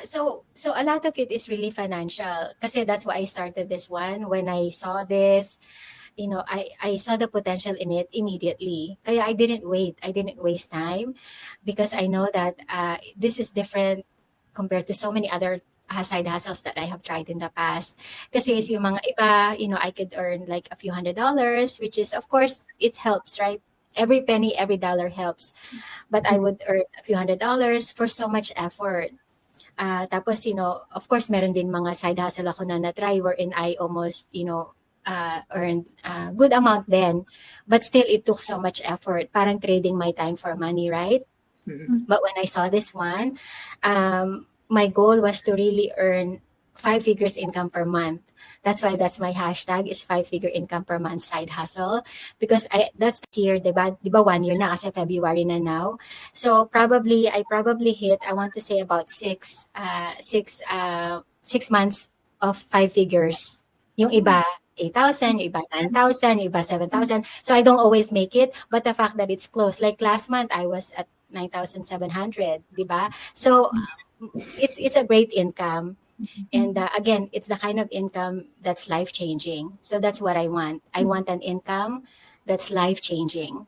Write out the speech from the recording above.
So a lot of it is really financial. Kasi that's why I started this one. When I saw this, I saw the potential in it immediately. Kaya I didn't wait. I didn't waste time because I know that this is different compared to so many other side hustles that I have tried in the past. Kasi is yung mga iba, I could earn like a few $100s, which is, of course, it helps, right? Every penny, every dollar helps. But I would earn a few $100s for so much effort. Tapos, of course, meron din mga side hustle ako na na-try wherein I almost, earned a good amount then. But still, it took so much effort. Parang trading my time for money, right? But when I saw this one, my goal was to really earn 5 figures income per month. That's why that's my hashtag is 5 figure income per month side hustle. Because that's this year, diba 1 year na kasi February na now. So I probably hit, I want to say about 6 months of 5 figures. Yung iba, 8,000, yung iba 9,000, yung iba 7,000. So I don't always make it, but the fact that it's close. Like last month, I was at 9,700, diba? So it's a great income. And again, it's the kind of income that's life changing. So that's what I want. I want an income that's life changing.